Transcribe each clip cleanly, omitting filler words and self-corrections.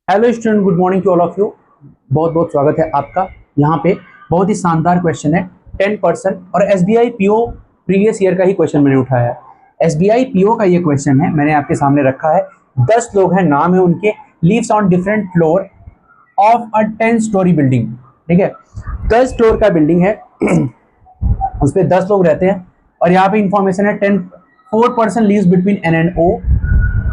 Hello student, good morning to all of you. बहुत बहुत स्वागत है आपका। यहाँ पे बहुत ही शानदार क्वेश्चन है 10% और एसबीआई पीओ प्रीवियस ईयर का ही क्वेश्चन मैंने उठाया है। एसबीआई पीओ का ये क्वेश्चन है, मैंने आपके सामने रखा है। 10 लोग हैं, नाम है उनके, lives on different floor of a 10 story building. ठीक है, 10 फ्लोर का बिल्डिंग है उस पर 10 लोग रहते हैं और यहाँ पे इंफॉर्मेशन है 4% lives between N and O.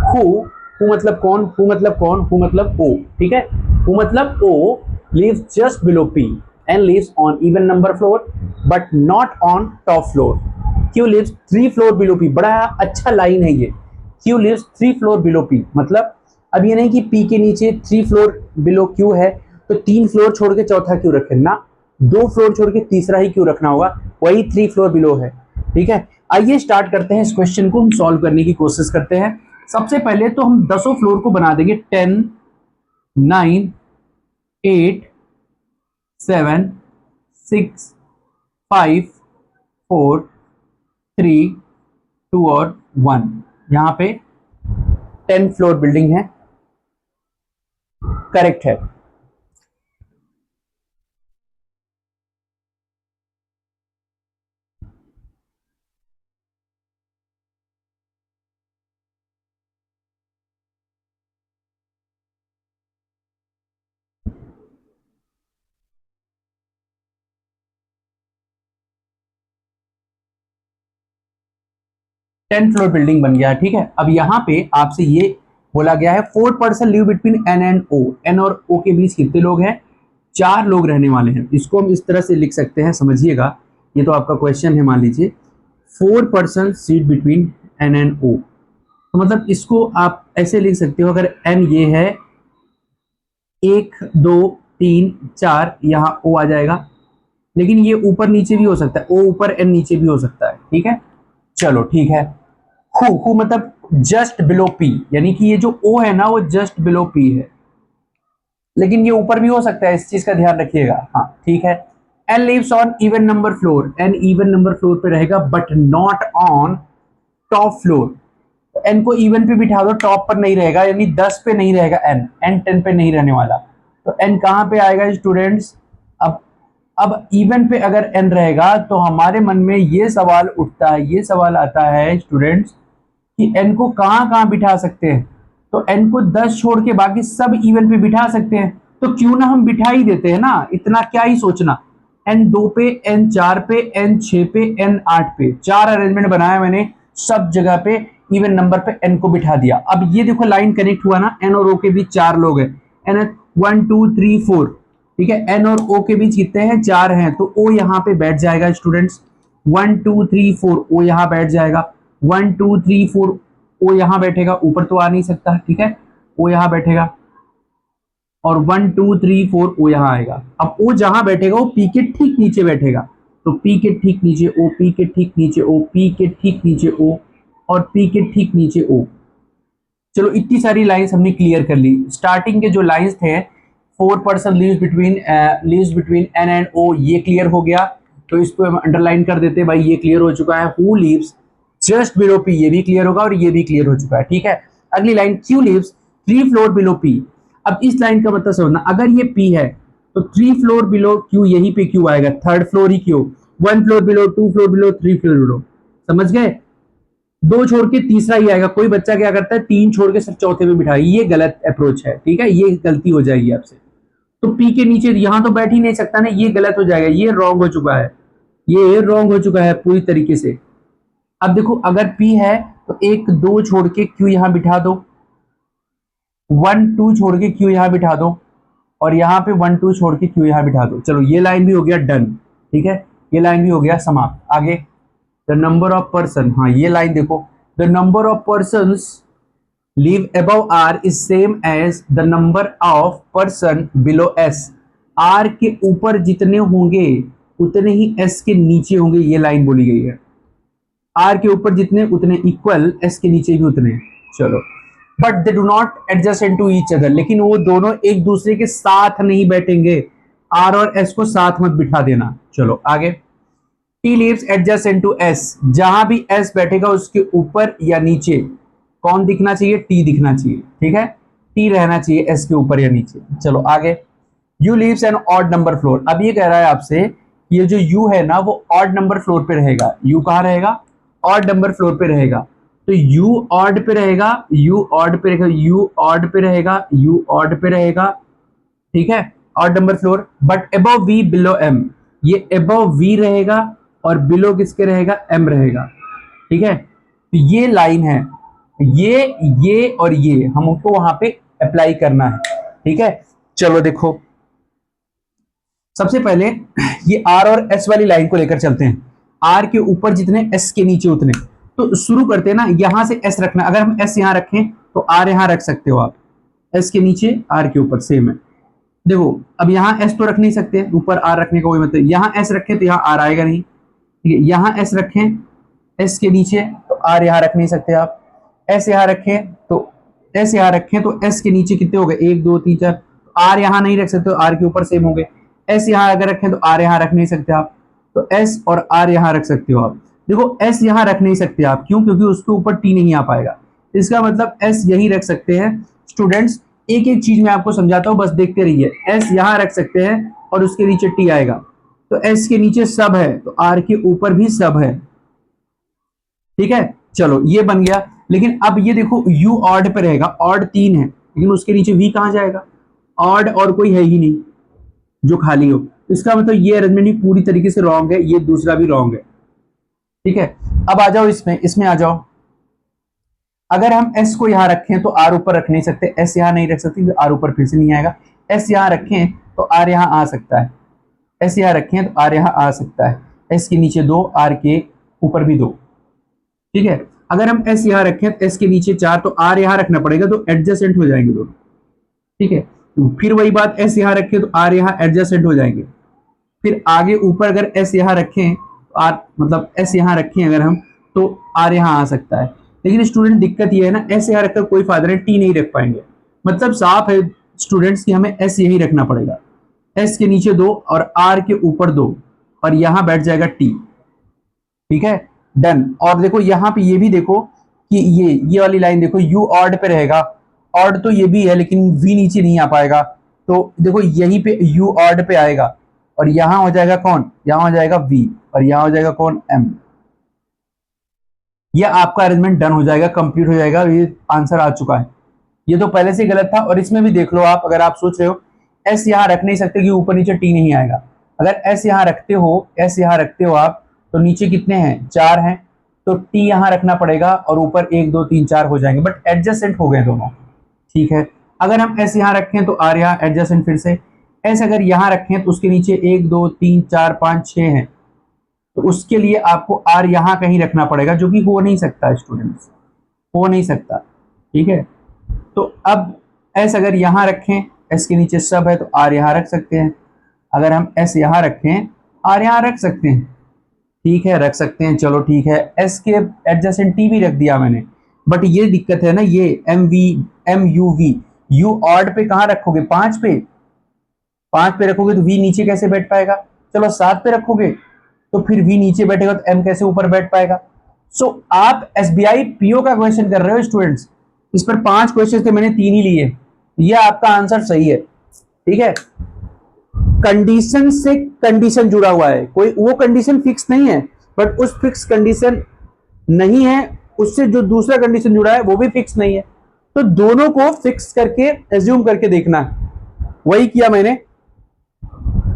Who who मतलब कौन, हु मतलब कौन, हु मतलब ओ। ठीक है, हु मतलब ओ lives just below P and lives on even number floor but not on top floor. Q lives 3 floor below P। बड़ा अच्छा लाइन है ये। Q lives 3 floor below P, मतलब अब ये नहीं कि P के नीचे 3 फ्लोर बिलो Q है तो 3 फ्लोर छोड़ के चौथा क्यों रखे ना, 2 फ्लोर छोड़ के तीसरा ही क्यों रखना होगा, वही 3 फ्लोर बिलो है। ठीक है, आइए स्टार्ट करते हैं, इस क्वेश्चन को हम सॉल्व करने की कोशिश करते हैं। सबसे पहले तो हम 10 फ्लोर को बना देंगे 10, 9, 8, 7, 6, 5, 4, 3, 2 और 1। यहाँ पे 10 फ्लोर बिल्डिंग है, करेक्ट है। 10 फ्लोर बिल्डिंग बन गया। ठीक है, अब यहाँ पे आपसे ये बोला गया है 4% live between N and O. N और ओ के बीच कितने लोग हैं, 4 लोग रहने वाले हैं। इसको हम इस तरह से लिख सकते हैं, समझिएगा, ये तो आपका क्वेश्चन है। मान लीजिए 4% सीट बिटवीन एन एंड ओ, तो मतलब इसको आप ऐसे लिख सकते हो, अगर एन ये है 1 2 3 4, यहाँ ओ आ जाएगा। लेकिन ये ऊपर नीचे भी हो सकता है, ओ ऊपर एन नीचे भी हो सकता है। ठीक है, चलो ठीक है। हु मतलब जस्ट बिलो पी, यानी कि ये जो ओ है ना वो जस्ट बिलो पी है, लेकिन ये ऊपर भी हो सकता है, इस चीज का ध्यान रखिएगा। हाँ ठीक है। N lives on even number floor, N even number floor पे रहेगा but not on top floor. N को इवन पे बिठा दो, टॉप पर नहीं रहेगा, यानी 10 पे नहीं रहेगा एन, एन 10 पे नहीं रहने वाला। तो एन कहां पे आएगा स्टूडेंट्स। अब अब इवन पे अगर एन रहेगा तो हमारे मन में ये सवाल उठता है, ये सवाल आता है स्टूडेंट्स कि एन को कहां कहां बिठा सकते हैं। तो एन को 10 छोड़ के बाकी सब इवन पे बिठा सकते हैं, तो क्यों ना हम बिठा ही देते हैं ना, इतना क्या ही सोचना। एन 2 पे, एन 4 पे, एन 6 पे, एन 8 पे, 4 अरेंजमेंट बनाया मैंने, सब जगह पे इवन नंबर पे एन को बिठा दिया। अब ये देखो लाइन कनेक्ट हुआ ना, एन और ओ के बीच 4 लोग हैं, एन 1 2 3 4। ठीक है, एन और ओ के बीच कितने हैं, 4 हैं, तो ओ यहाँ पे बैठ जाएगा स्टूडेंट्स। 1 2 3 4 ओ यहाँ बैठ जाएगा। 1 2 3 4 ओ यहाँ बैठेगा, ऊपर तो आ नहीं सकता। ठीक है, ओ यहाँ बैठेगा और 1 2 3 4 ओ यहाँ आएगा। अब ओ जहां बैठेगा वो पी के ठीक नीचे बैठेगा, तो पी के ठीक नीचे ओ, पी के ठीक नीचे ओ, पी के ठीक नीचे ओ और पी के ठीक नीचे ओ। चलो इतनी सारी लाइंस हमने क्लियर कर ली। स्टार्टिंग के जो लाइंस थे 4% लीव्स बिटवीन एन एंड ओ, ये क्लियर हो गया, तो इसको हम अंडरलाइन कर देते हैं भाई, ये क्लियर हो चुका है। Who leaves just below P, ये भी क्लियर होगा और ये भी क्लियर हो चुका है। ठीक है, अगली line Q leaves 3 floor below P. अब इस लाइन का मतलब समझना, अगर ये पी है तो 3 फ्लोर बिलो क्यू, यहीं पे क्यू आएगा, थर्ड फ्लोर ही Q, 1 floor below, 2 floor below, 3 floor below. समझ गए, 2 छोड़ के तीसरा ही आएगा। कोई बच्चा क्या करता है, 3 छोड़ के सिर्फ चौथे में बिठाए, ये गलत अप्रोच है। ठीक है, ये गलती हो जाएगी आपसे। तो पी के नीचे यहां तो बैठ ही नहीं सकता ना, ये गलत हो जाएगा, ये रॉन्ग हो चुका है, ये रॉन्ग हो चुका है पूरी तरीके से। अब देखो, अगर पी है तो 1 2 छोड़ के क्यू यहां बिठा दो, 1 2 छोड़ के क्यू यहां बिठा दो और यहाँ पे 1 2 छोड़ के क्यू यहां बिठा दो। चलो ये लाइन भी हो गया डन। ठीक है, ये लाइन भी हो गया समाप्त। आगे द नंबर ऑफ पर्सन, हाँ ये लाइन देखो, the number of person live above R is same as the number of person below S। R के ऊपर जितने होंगे उतने ही S के नीचे होंगे, ये लाइन बोली गई है। R के ऊपर जितने उतने इक्वल, S के नीचे भी उतने। चलो, but they do not adjust into each other, लेकिन वो दोनों एक दूसरे के साथ नहीं बैठेंगे। R और S को साथ मत बिठा देना। चलो आगे, T lives adjacent to S, जहां भी S बैठेगा उसके ऊपर या नीचे कौन दिखना चाहिए, T दिखना चाहिए। ठीक है, टी रहना चाहिए एस के ऊपर या नीचे। चलो आगे, U lives N odd number floor. अब ये कह रहा है आपसे ये जो यू है ना वो ऑड नंबर फ्लोर पे रहेगा। यू कहाँ रहेगा? ऑड नंबर फ्लोर पे रहेगा। तो यू ऑड पे रहेगा, यू ऑड पे रहेगा, यू ऑड पे रहेगा, यू ऑड पे रहेगा, ठीक है, odd number floor. But above V below M, ये अबव वी रहेगा और बिलो किसके रहेगा? एम रहेगा, ठीक है। तो ये लाइन है, ये और ये हमको वहां पे अप्लाई करना है, ठीक है। चलो देखो, सबसे पहले ये आर और एस वाली लाइन को लेकर चलते हैं। आर के ऊपर जितने एस के नीचे उतने, तो शुरू करते हैं ना, यहां से एस रखना। अगर हम एस यहां रखें तो आर यहां रख सकते हो आप, एस के नीचे आर के ऊपर सेम है। देखो अब यहाँ एस तो रख नहीं सकते, ऊपर आर रखने का कोई मतलब, यहाँ एस रखें तो यहाँ आर आएगा नहीं, ठीक है। यहाँ एस रखें एस के नीचे तो आर यहाँ रख नहीं सकते आप, एस यहाँ रखें तो एस यहाँ रखें तो एस के नीचे कितने हो गए? 1 2 3 4, आर यहाँ नहीं रख सकते, आर के ऊपर सेम हो गए। एस यहाँ अगर रखें तो आर यहाँ रख नहीं सकते आप, तो एस और आर यहाँ रख सकते हो आप। देखो एस यहाँ रख नहीं सकते आप, क्यों? क्योंकि उसके ऊपर टी नहीं आ पाएगा। इसका मतलब एस यही रख सकते हैं। स्टूडेंट्स एक एक चीज मैं आपको समझाता हूं, बस देखते रहिए। एस यहां रख सकते हैं और उसके नीचे टी आएगा, तो एस के नीचे सब है तो आर के ऊपर भी सब है, ठीक है। चलो ये बन गया। लेकिन अब ये देखो यू ऑड पे रहेगा, ऑड 3 है, लेकिन उसके नीचे वी कहां जाएगा? ऑड और कोई है ही नहीं जो खाली हो। इसका मतलब ये अरेंजमेंट ही पूरी तरीके से रॉन्ग है, ये दूसरा भी रॉन्ग है, ठीक है। अब आ जाओ इसमें आ जाओ। अगर हम एस को यहां रखें तो आर ऊपर रख नहीं सकते, एस यहां नहीं रख सकते तो आर ऊपर फिर से नहीं आएगा। एस यहां रखें तो आर यहां आ सकता है, एस यहां रखें तो आर यहां आ सकता है। एस के नीचे 2, आर के ऊपर भी 2, ठीक है। अगर हम एस यहां रखें तो एस के नीचे 4, तो आर यहां रखना पड़ेगा, तो एडजेसेंट हो जाएंगे दोनों, ठीक है। तो फिर वही बात, एस यहां रखें तो आर यहां एडजेसेंट हो जाएंगे। फिर आगे ऊपर अगर एस यहां रखें, आर मतलब एस यहां रखें अगर हम, तो आर यहां आ सकता है। लेकिन स्टूडेंट दिक्कत ये है ना, एस यहां रखकर कोई फायदा नहीं, टी नहीं रख पाएंगे। मतलब साफ है स्टूडेंट्स कि हमें एस यही रखना पड़ेगा। एस के नीचे 2 और आर के ऊपर 2 और यहां बैठ जाएगा टी, ठीक है, डन। और देखो यहां पे ये भी देखो कि ये वाली लाइन देखो, यू ऑड पे रहेगा। ऑड तो ये भी है लेकिन वी नीचे नहीं आ पाएगा, तो देखो यहीं पे यू ऑड पे आएगा और यहां हो जाएगा कौन? यहां हो जाएगा वी और यहां हो जाएगा कौन? एम। ये आपका अरेंजमेंट डन हो जाएगा, कंप्लीट हो जाएगा, ये आंसर आ चुका है। ये तो पहले से गलत था। और इसमें भी देख लो आप, अगर आप सोच रहे हो एस यहां रख नहीं सकते कि ऊपर नीचे टी नहीं आएगा। अगर एस यहां रखते हो, एस यहां रखते हो आप, तो नीचे कितने हैं? 4 हैं, तो टी यहां रखना पड़ेगा और ऊपर 1 2 3 4 हो जाएंगे, बट एडजस्टेंट हो गए दोनों, ठीक है। अगर हम एस यहां रखें तो आर यहां एडजस्टेंट फिर से। एस अगर यहां रखें तो उसके नीचे 1 2 3 4 5 6 हैं, तो उसके लिए आपको आर यहां कहीं रखना पड़ेगा, जो कि हो नहीं सकता स्टूडेंट्स, हो नहीं सकता, ठीक है। तो अब एस अगर यहां रखें, एस के नीचे सब है, तो आर यहां रख सकते हैं। अगर हम एस यहां रखें, आर यहां रख सकते हैं, ठीक है, रख सकते हैं, चलो ठीक है। एस के एडजेसेंट टी भी रख दिया मैंने, बट ये दिक्कत है ना, ये M U V, U odd पे कहां रखोगे? 5 पे, 5 पे रखोगे तो वी नीचे कैसे बैठ पाएगा? चलो 7 पे रखोगे तो फिर वी नीचे बैठेगा तो एम कैसे ऊपर बैठ पाएगा? सो आप एसबीआई पीओ का क्वेश्चन कर रहे हो स्टूडेंट्स, इस पर 5 क्वेश्चन थे, मैंने 3 ही लिए, ये आपका आंसर सही है, ठीक है। कंडीशन से कंडीशन जुड़ा हुआ है, कोई वो कंडीशन फिक्स नहीं है, बट उस फिक्स कंडीशन नहीं है उससे जो दूसरा कंडीशन जुड़ा है वो भी फिक्स नहीं है, तो दोनों को फिक्स करके एज्यूम करके देखना है, वही किया मैंने।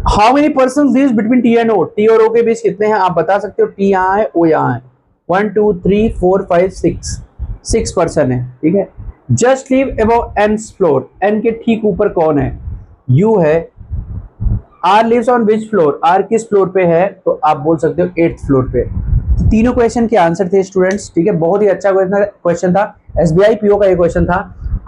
How many person lives between T and O, T और ओ के बीच कितने हैं आप बता सकते हो? टी यहाँ है, ओ यहाँ है, 1 2 3 4 5 6 पर्सन है, ठीक है। Just live above N floor, N के ठीक ऊपर कौन है? यू है। R lives on which floor, R किस फ्लोर पे है? तो आप बोल सकते हो 8th फ्लोर पे। तो तीनों क्वेश्चन के आंसर थे स्टूडेंट्स, ठीक है। बहुत ही अच्छा क्वेश्चन था, एसबीआई पीओ का ये क्वेश्चन था,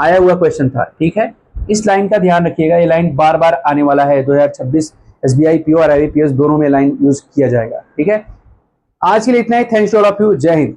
आया हुआ क्वेश्चन था, ठीक है। इस लाइन का ध्यान रखिएगा, ये लाइन बार बार आने वाला है, 2026 एसबीआई पीओ और आईबीपीएस दोनों में लाइन यूज किया जाएगा, ठीक है। आज के लिए इतना ही, thanks to all of you, Jai Hind.